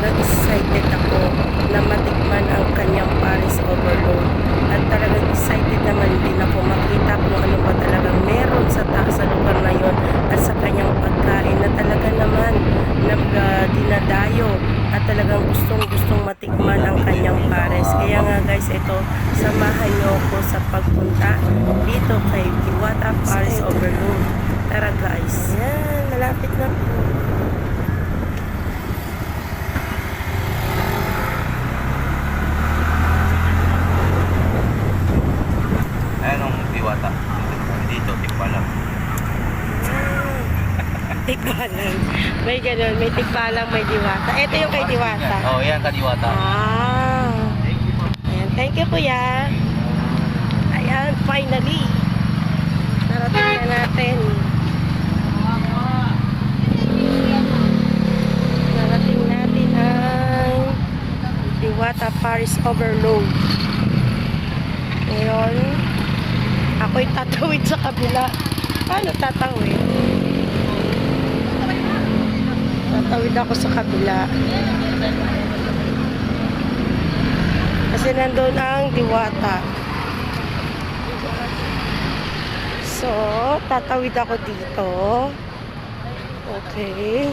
talagang excited ako na matikman ang kanyang Paris Overload. At talagang excited naman din ako makita kung ano ba talagang meron sa taas sa lugar na yon at sa kanyang pagkain na talaga naman dinadayo at talagang gustong matikman ang kanyang Paris. Kaya nga guys, ito, samahan niyo ako sa pagpunta dito kay Diwata Paris Overload. Tara guys. Yan, malapit na po. Anong Diwata? Dito, tikbalang. Tikbalang. May ganun, may tikbalang, may Diwata. Ito yung kay Diwata. Oh, yan ka Diwata. Ayan, thank you kuya. Ayan, finally. Narating na natin. Narating natin ang Diwata Paris Overload. Ngayon, ako'y tatawid sa kabila. Paano tatawid? Tatawid ako sa kabila. Kasi nandun ang Diwata. So, tatawid ako dito. Okay.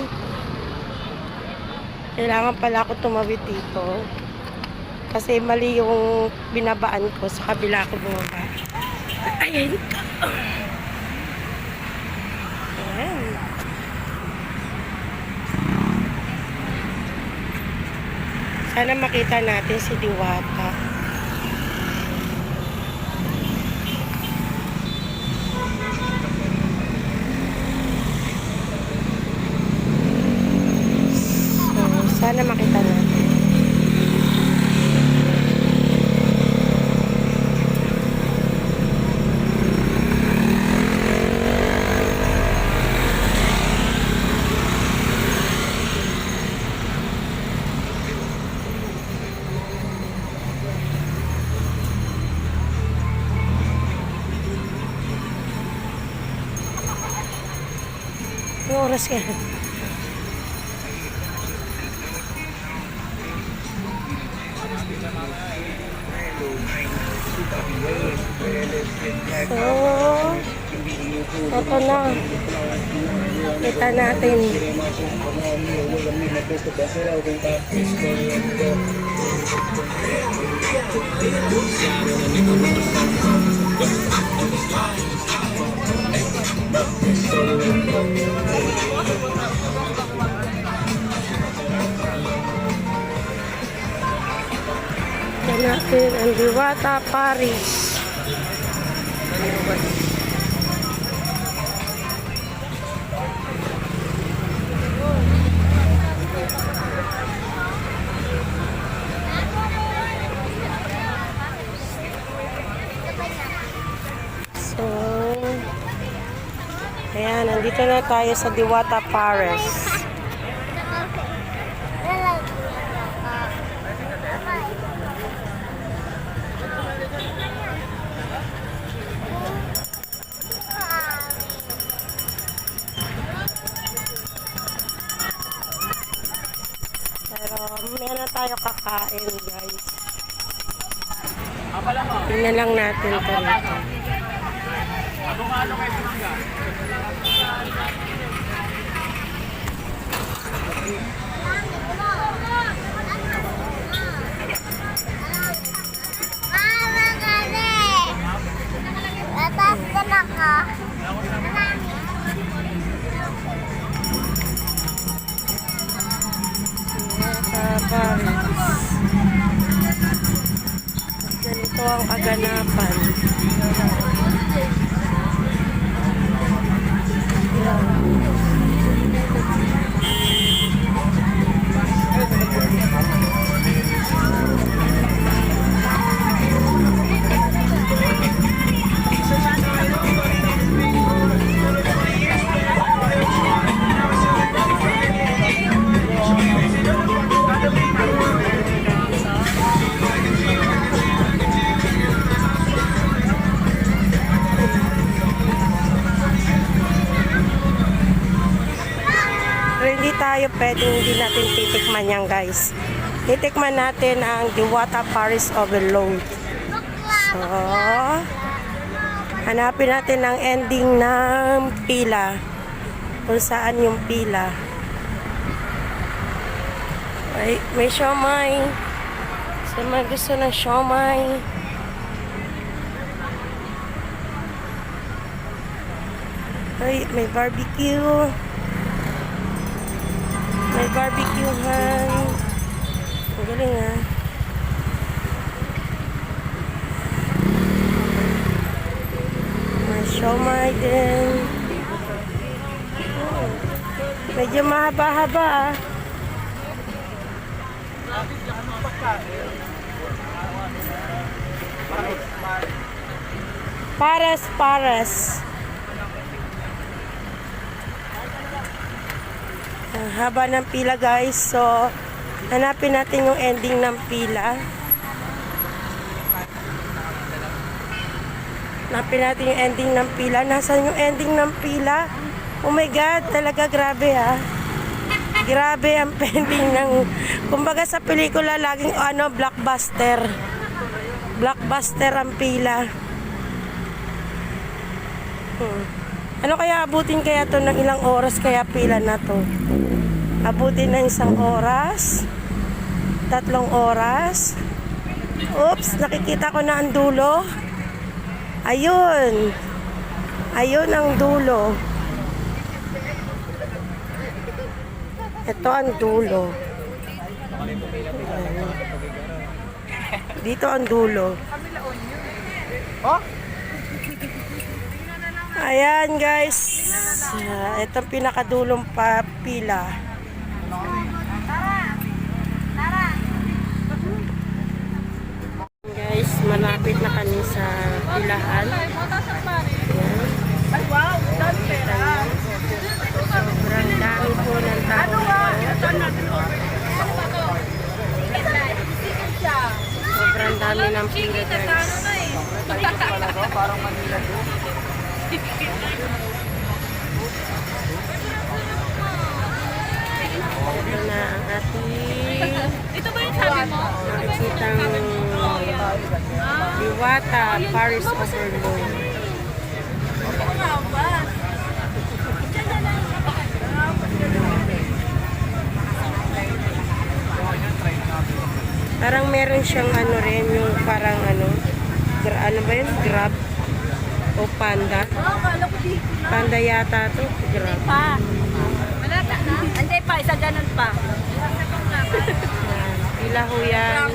Kailangan pala ako tumawid dito. Kasi mali yung binabaan ko. Sa kabila ako bumaba. Ayan. Ayan. Sana makita natin si Diwata. So, sana makita natin. Anong oras yan? So, ito na. Kita natin. Yan natin ang Diwata Paris. So, ayan, nandito na tayo sa Diwata Paris. Pero may na tayo kakain guys. Tingnan lang natin ito rito. Ganito ang kaganapan. pwedeng hindi natin titikman yan, guys. Titikman natin ang Diwata Paris Overload. So, hanapin natin ang ending ng pila. Kung saan yung pila. May siomay. So, may gusto ng siomay. Ay, may barbecue. May barbecuehan. Ang galing, ha? May siomay din. Oh, medyo mahaba-haba, ah. Pares. Ang haba ng pila, guys. So, hanapin natin yung ending ng pila. Hanapin natin yung ending ng pila. Nasaan yung ending ng pila? Oh my God, talaga grabe, ha. Grabe ang pending ng, kumbaga sa pelikula laging blockbuster. Blockbuster ang pila. Ano kaya abutin kaya to ng ilang oras kaya pila na to? Abutin ng 1 oras? 3 oras? Oops, nakikita ko na ang dulo. Ayun. Ayun ang dulo. Ito ang dulo. Dito ang dulo. Ayan, guys. Ito ang pinakadulong pila. Guys, malapit na kami sa pilahan. Ayan. Sobrang dami po ng tao. Sobrang dami ng pila, guys. Parang Manila doon. Ito na ang ating Ito ba yung sabi mo? nakikitang Diwata Paris Overload. Parang meron siyang ano rin, yung parang ano ba yun? Grab o panda? Panda yata to. Grab. Pa. Hindi pa, isa ganun pa. Ayan, pila ho yan.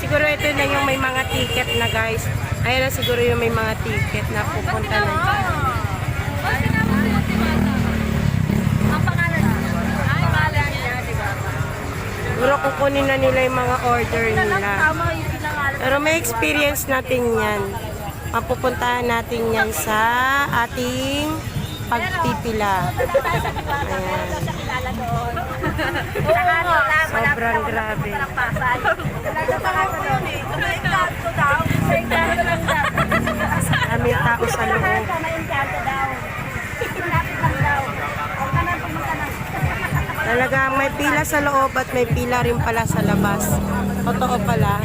Siguro ito na yung may mga ticket na, guys. Ayan na siguro yung may mga ticket na pupunta na. Ang pangalan ay pangalan niya, di ba? Siguro kukunin na nila yung mga order nila. Tama yung pinangalan. Pero may experience natin yan. Mapupuntahan natin yan sa ating pagpipila. Ayan. Sobrang grabe. Dami tao sa loob. Talagang may pila sa loob at may pila rin pala sa labas. Totoo pala.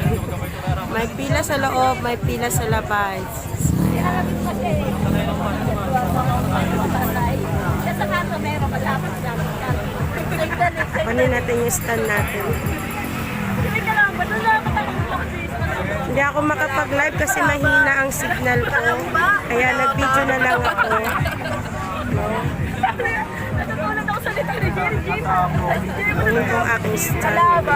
May pila sa loob, may pila sa labas. Kunin natin yung stand natin. Hindi ako makapag-live kasi mahina ang signal ko. Kaya nag-video na lang ako. No? Natutulad ako sa lito ni Jerry J. Kunin ko ang aking stand.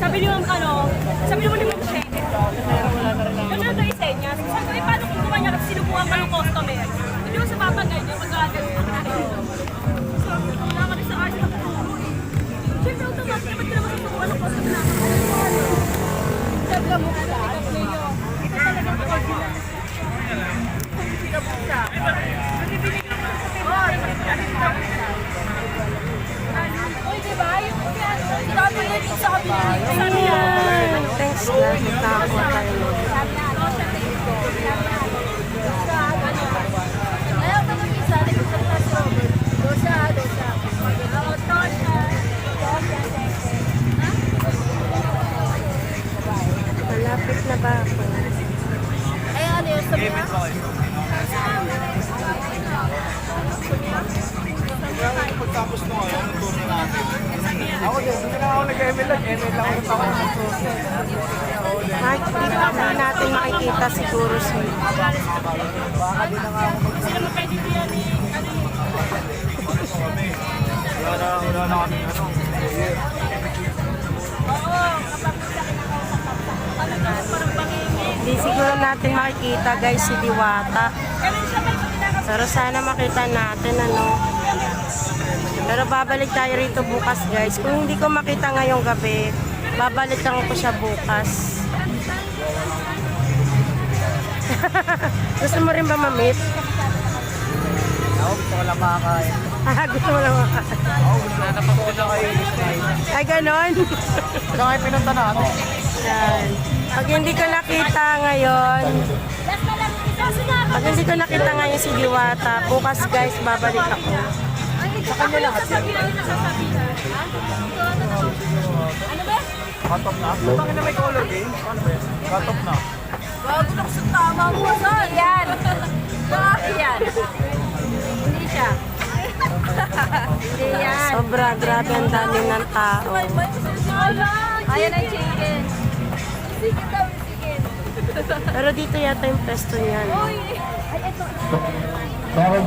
Sabi niyo sabi niyo mo siya. Ano na isa niya? Sabi ko, paano kung kumanya kasi sinubukan ka ng customer? Hindi mo sa papagay niyo, mag-agad. So, Sa kabila. Sabi niya. Ayan. Thanks na. Nakakuha tayo. Ayaw ka mag-isa. Dosa. Ako, Tosha. Malapit na ba ako? Ay, ano yun? Sabi niya? Pagtapos nung ano, yung tour na natin. Ako din, hindi na ako nag-ML lang. ML lang ako sa mga tour. Hindi natin makikita siguro si... Sila magkaibigan ni... Wala na kami ano. Oo, kapag sa kinakausap parang bangingin. Hindi siguro natin makikita guys si Diwata. Ganun siya may pinaka... Pero sana makita natin ano. Pero babalik tayo rito bukas guys. Kung hindi ko makita ngayong gabi, babalikan ko siya bukas. Gusto mo rin ba ma-meet? Ako gusto ko lang makakain. Gusto mo lang makita. Ako gusto na napagpunta kayo. Ay ganon. Ito nga yung pinunta natin. Yan. Pag hindi ko nakita ngayon, Last na lang, kasi nga ako. pag hindi ko nakita ngayon si Diwata, bukas guys babalik ako. Sa kanya lahat yan. Ano ba? Cut-off na? Bakit na may color game? Paano ba yan? Cut-off na. Bago na sa tama mo. Hindi yan. Bakit yan? Hindi siya. Hindi yan. Sobra, grabe ang dami ng tao. Ayan ang chicken. Chicken daw yung chicken. Pero dito yata yung pwesto niyan. Uy! Ay, ito.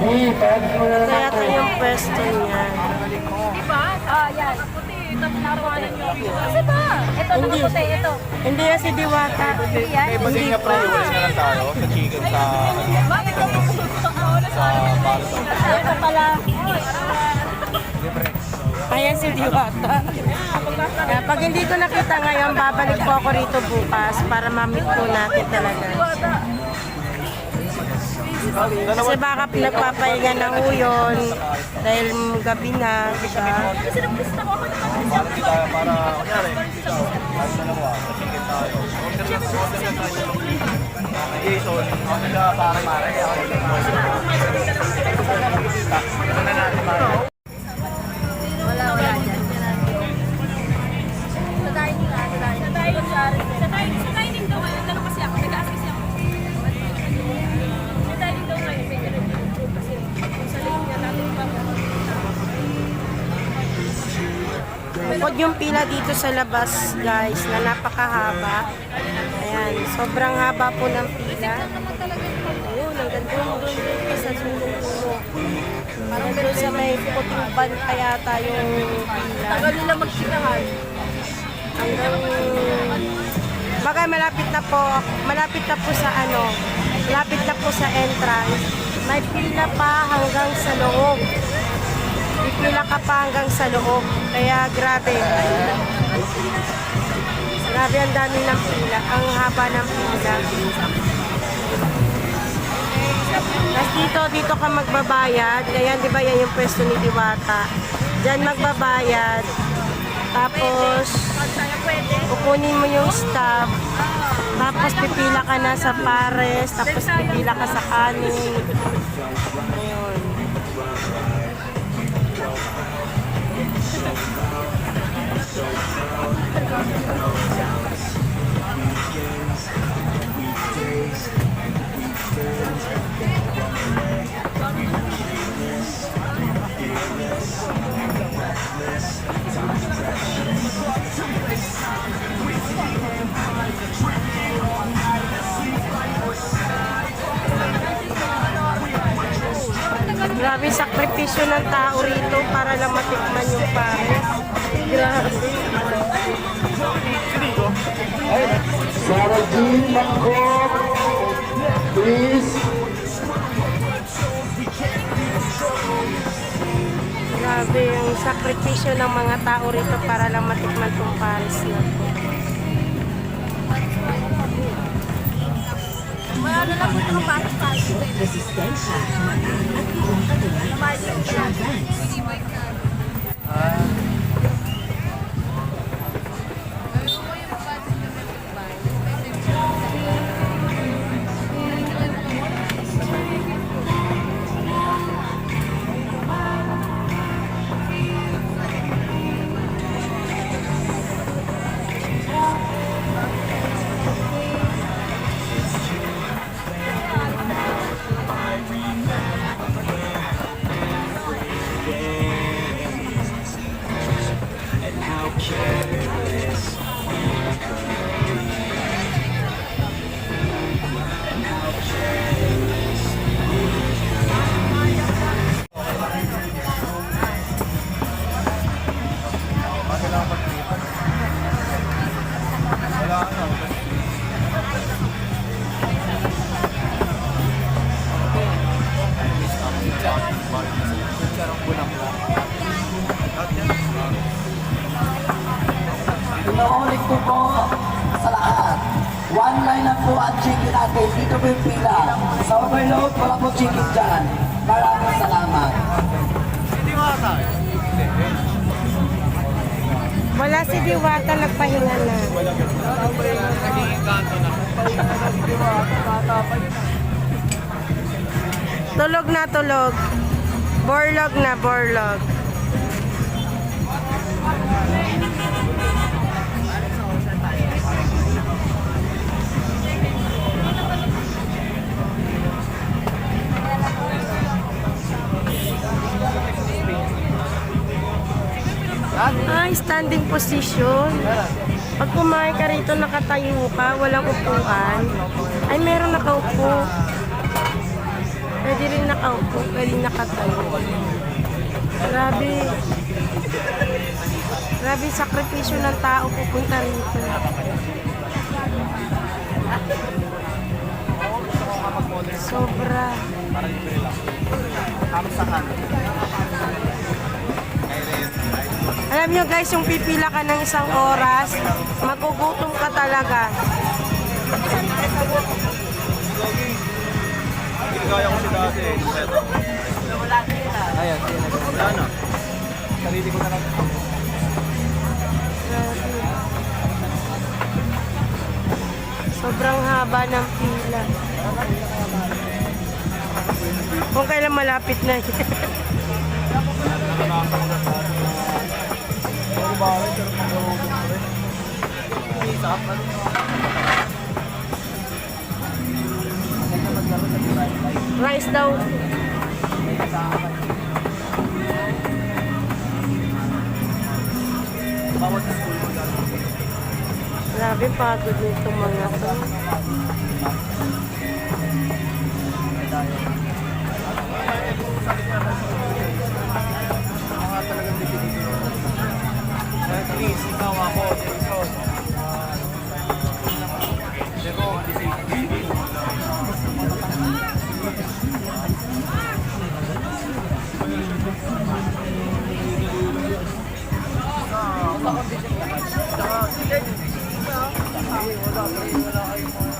Dito yata yung pwesto niyan. Diba? Ah, yan. Puti. Ito, naruanan nyo. Kasi ba? Ito, Hindi. nakaputi. Ito. Hindi yan si Diwata. Yan. Eh, ba't nga pre, wala na lang tayo sa chicken sa... Bakit ka sa balo. Ito pala. Ayan si Diwata. Kaya pag hindi ko nakita ngayon, babalik po ako rito bukas para ma-meet po natin talaga. Kasi baka nagpapahinga na ho yun dahil gabi na, diba? Kasi nag-lista ko ako naman. Para di tayo, para, kunyari, ikaw, tayo dalawa, sa chicken tayo. Order na tayo. Jason, ako na para mare. Wala dyan. Sa dining nga. Sa dining daw ngayon. Tanong kasi ako. Nag-ask kasi ako. Sa dining daw ngayon. May ganun yung kasi kung sa link niya natin pa. Bukod yung pila dito sa labas, guys, na napakahaba. Ayan, sobrang haba po ng pila. Ayun, ang ganda yung doon sa sulong-sulong. Parang doon sa may puting ban kaya tayong pila. Tagal nila magsikahan. Hanggang... Bagay, malapit na po sa ano, malapit na po sa entrance. May pila pa hanggang sa loob. Pipila ka pa hanggang sa loob. Kaya grabe. Grabe ang dami ng pila. Ang haba ng pila. Tapos dito ka magbabayad. Ayan, di ba yan yung pwesto ni Diwata? Diyan magbabayad. Tapos, kukunin mo yung stuff. Tapos, pipila ka na sa pares. Tapos, pipila ka sa kanin. Ayun. Grabe sakripisyo ng tao rito para lang matikman yung pares. Grabe. Sarah Jean Mangkok, please. Grabe yung sakripisyo ng mga tao rito para lang matikman tong pares na to. Wala na lang kung nakapasok tayo. Resistensya, mataan at iyong katulang. Wala ano. Inuulit ko po sa lahat. One line lang po ang chicken natin. Dito po yung pila. Sa overload, wala po chicken dyan. Maraming salamat. Hindi nga tayo. Wala si Diwata, nagpahinga na. Naging kanto na. Tulog na tulog. Borlog na borlog. Ay, standing position. Pag kumain ka rito, nakatayo ka, walang upuan. Ay, meron nakaupo. Pwede rin nakaupo, pwede nakatayo. Grabe. Grabe, sakripisyo ng tao pupunta rito. Sobra. Alam nyo guys, yung pipila ka ng isang oras, magugutom ka talaga. Hindi kaya ko si dati eh. Ayan, wala na. Sarili ko na lang. Sobrang haba ng pila. Kung kailan malapit na. Pero bakit? Pero pag-uubos ko rin. Isap na rin. Rice daw. Bawat school mo dyan. Grabe, pagod nito mga to. Mga talagang dipidito. Kahit ikaw ako, Jason. Jero,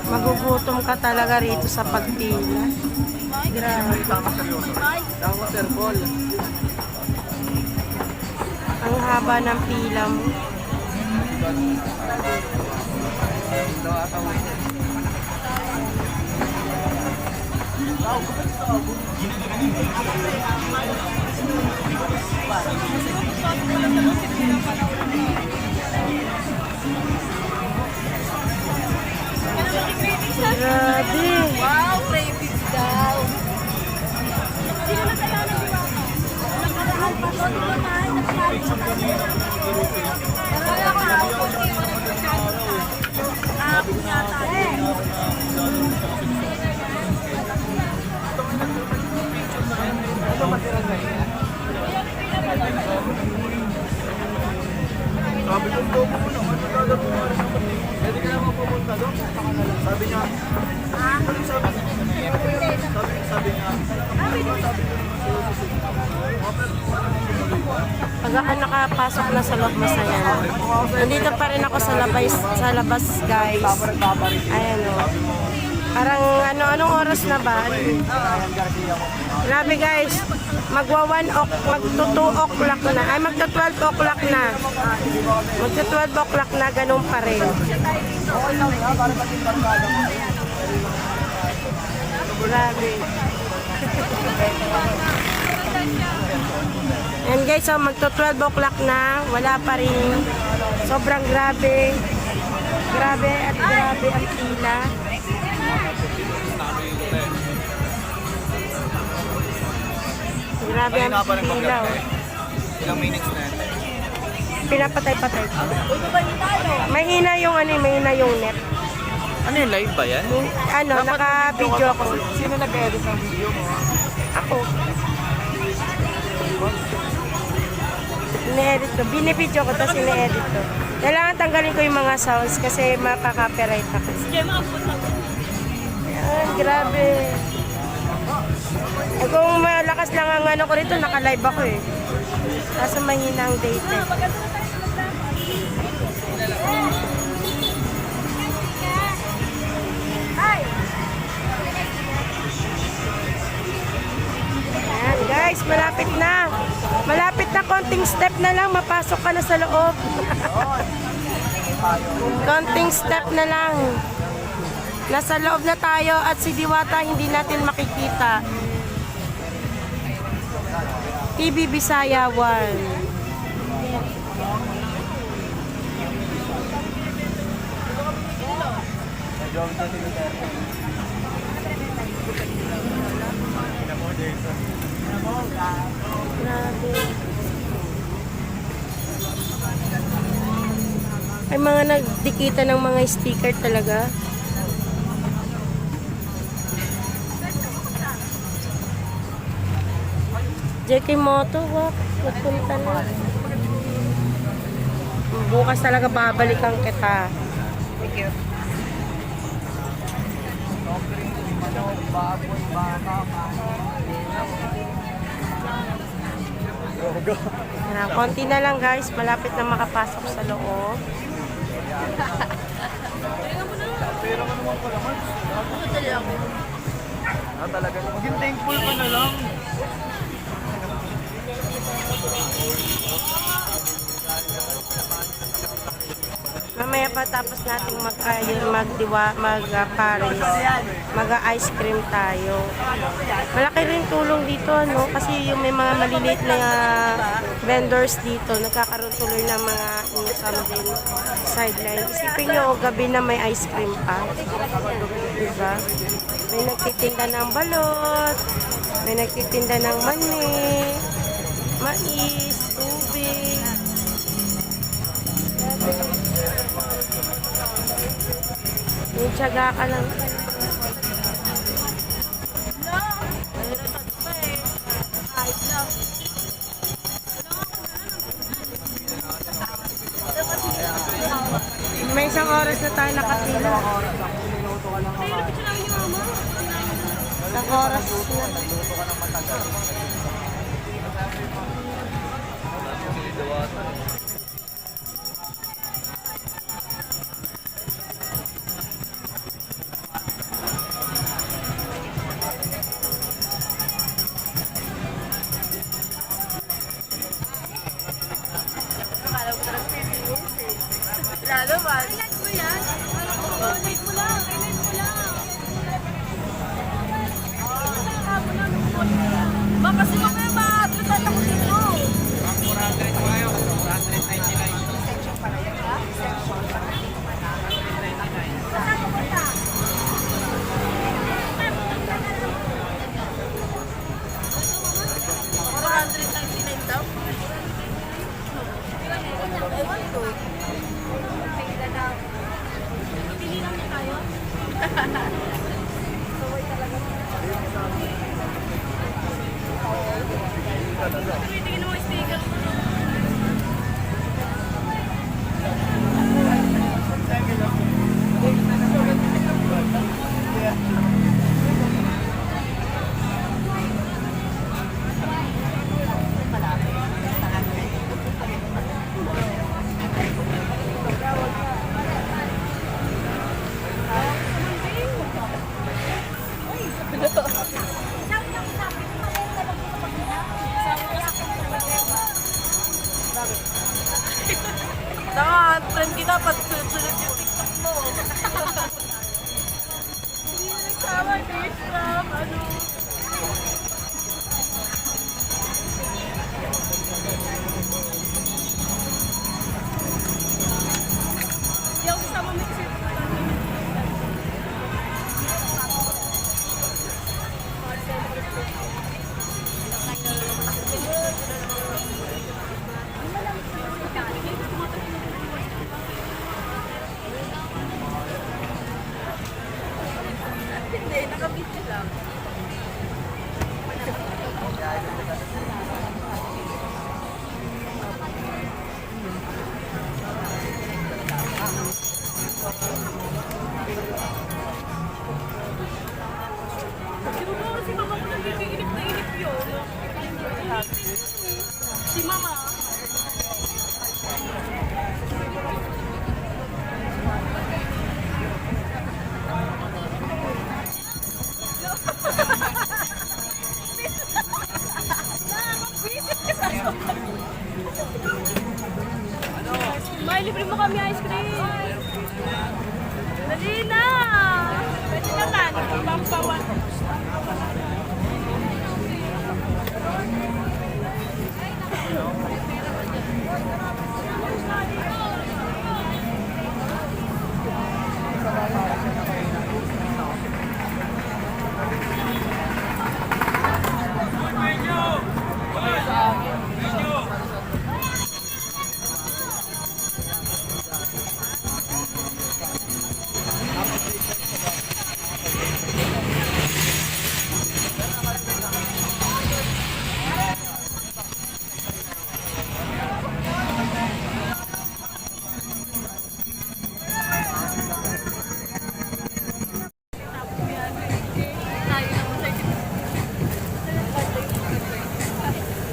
Magugutom ka talaga rito sa pagpila. Grabe. Tama, Sir Paul. Ang haba ng pila mo. Grabe. Wow, cravings daw. Sino na kaya nakaraan pa doon naman? Kahapon yata. Sabi ko po mo na, ano talaga po nga sa pati? Pwede ka naman pumunta doon. Sabi niya, sabi niya, Pag ako nakapasok na sa loob, masaya. Nandito pa rin ako sa labas guys. Ayan o. Parang anong oras na ba? Grabe guys. Magto 2 o'clock na. Ay, magto 12 o'clock na. Magto 12 o'clock na, ganun pa rin. Grabe. Yan guys, so magto 12 o'clock na. Wala pa rin. Sobrang grabe. Grabe at grabe ang pila. Grabe ang pila. Oh. ilang minutes na yan. pinapatay-patay ko. Mahina yung ano, mahina yung net. Ano yung live ba yan? Ano, naka-video ako. Sino nag-edit ng video mo? Ako. Ine-edit ko. Binibidyo ko, tapos ine-edit ko. Kailangan tanggalin ko yung mga sounds kasi makaka-copyright ako. Ayan, grabe. Eh, kung malakas lang ang ano ko rito, naka-live ako eh. Kaso mahina ang data. Ayan guys, malapit na. Malapit na, konting step na lang, mapasok ka na sa loob. Konting step na lang. Nasa loob na tayo at si Diwata hindi natin makikita. TV Bisaya 1. Grabe. Ay, mga nagdikita ng mga sticker talaga. JK Moto, wak, pupunta na. Bukas talaga babalikan kita. Ayan, konti na lang guys, malapit na makapasok sa loob. Talaga. Maging thankful ka na lang. Mamaya pa tapos nating mag-Paris, mag-ice cream tayo. Malaki rin tulong dito, no? Kasi yung may mga maliliit na vendors dito, nagkakaroon tuloy ng mga income din sideline. Isipin nyo, gabi na may ice cream pa. Diba? May nagtitinda ng balot, may nagtitinda ng mani, mais, tubig. May tiyaga ka lang. May isang oras na tayo nakapila. Isang oras na. Lalo ba? Highlight mo yan? Highlight mo lang. Highlight mo lang. Ba, kasi mamaya ma-atlatan ako dito. Ang 400 mo ngayon. 499. Section pala yan, ha? Section. Saan ko punta? 499 daw? Ewan ko. Pili lang niya tayo. Saway talaga. Tingin mo yung sticker mo. Tama, trend kita, sunod yung TikTok mo. Hindi na nagsawa, Dave, from ano. Hindi ako kasama mo kasi. May libre mo kami ice cream. Dali na. Pwede naman. Pampawan.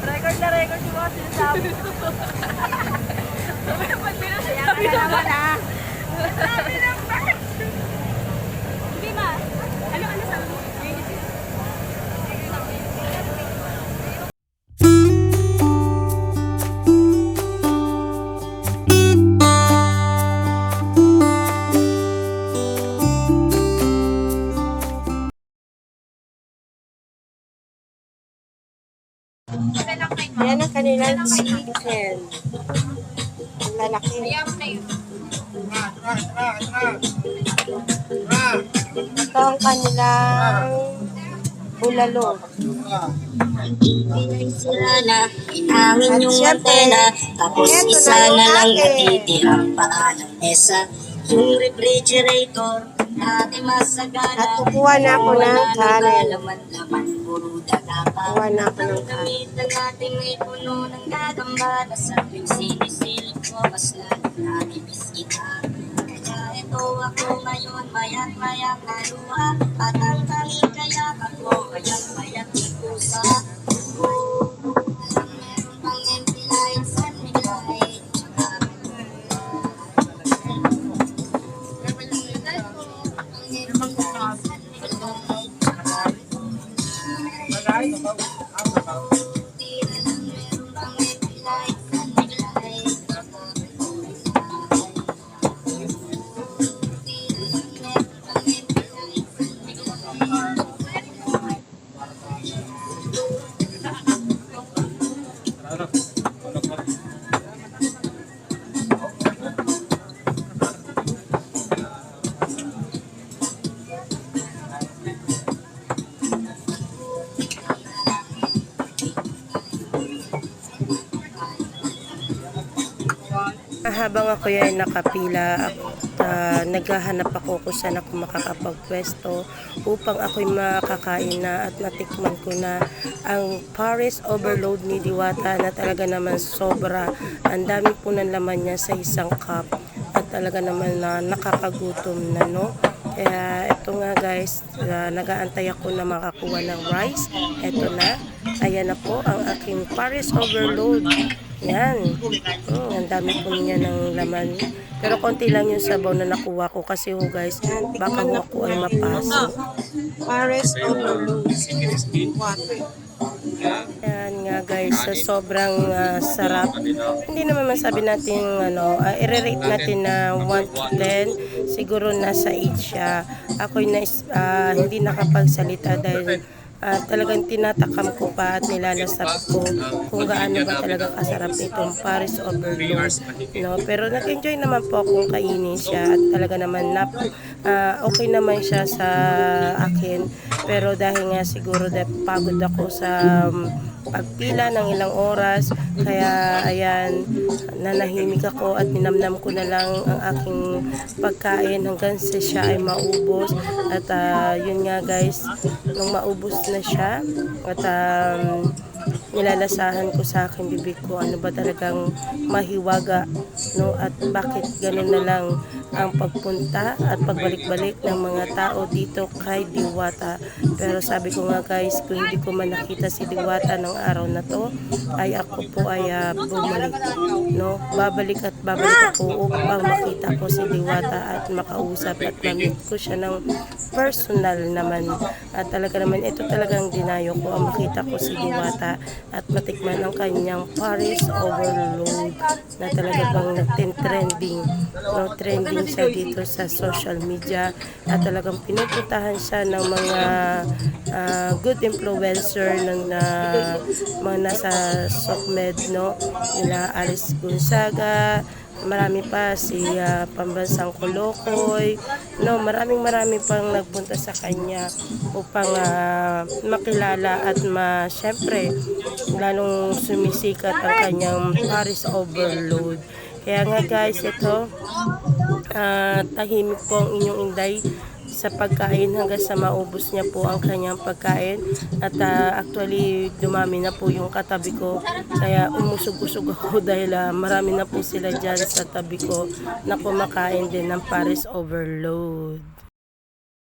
Record na record yung mga sinasabi. Sabi naman ah. Sabi naman. Hindi ba? Ano sabi mo? Yan ang kanilang chicken. Ang lalaki. Ito ang kanilang bulalo. Na inangin yung antena, tapos isa na lang natitirang paa ng mesa. Yung refrigerator, dati masagana. At kukuha na ako ng kanin. Laman-laman, puro dagapa. Kukuha na ako ng kanin. Gamit na natin ay puno ng gagamba. Sa tuwing sinisilip ko, mas lalo namibis kita. Kaya ito ako ngayon, mayak-mayak na luha. At ang tanging kayak ako, mayak-mayak na pusa. Meron pang empty lines at bigay. Habang ako yan nakapila, naghahanap ako kung saan ako makakapagpwesto upang ako'y makakain na at natikman ko na ang Paris Overload ni Diwata na talaga naman sobra. Ang dami po ng laman niya sa isang cup at talaga naman na nakakagutom na, no? Kaya ito nga guys, nag-aantay ako na makakuha ng rice. Ito na, ayan na po ang aking Paris Overload. Yan. Ang dami po niya ng laman. Pero konti lang yung sabaw na nakuha ko kasi ho guys, baka ho ako ay mapasok. Paris Overload. Yan nga guys, sa sobrang sarap. Hindi naman masabi natin i-rate natin na 1 to 10. Siguro nasa 8 siya. Ako'y hindi nakapagsalita dahil talagang tinatakam ko pa at nilalasap ko kung gaano ba talaga kasarap itong Paris Overload, no? Pero nag-enjoy naman po akong kainin siya at talaga naman okay naman siya sa akin, pero dahil nga siguro pagod ako sa pagpila ng ilang oras, kaya ayan, nanahimik ako at ninamnam ko na lang ang aking pagkain hanggang sa siya ay maubos. At yun nga guys, nung maubos na siya at nilalasahan ko sa aking bibig ko ano ba talagang mahiwaga, no? At bakit ganun na lang ang pagpunta at pagbalik-balik ng mga tao dito kay Diwata. Pero sabi ko nga guys, kung hindi ko man nakita si Diwata ng araw na to, ay ako po ay bumalik, no? Babalik ako upang makita ko si Diwata at makausap at mamit ko siya ng personal naman. At talaga naman ito talagang dinayo ko ang makita ko si Diwata at matikman ang kanyang Paris Overload na talaga bang trending. No, trending siya dito sa social media at talagang pinupuntahan siya ng mga good influencer ng mga nasa SOCMED, no, nila Alice Gonzaga, marami pa si Pambansang Kolokoy, no, marami pang nagpunta sa kanya upang makilala at syempre lalong sumisikat ang kanyang Paris Overload. Kaya nga guys, ito tahimik po ang inyong Inday sa pagkain hanggang sa maubos niya po ang kanyang pagkain at actually dumami na po yung katabi ko, kaya umusog-usog ako dahil marami na po sila dyan sa tabi ko na kumakain din ng Paris Overload.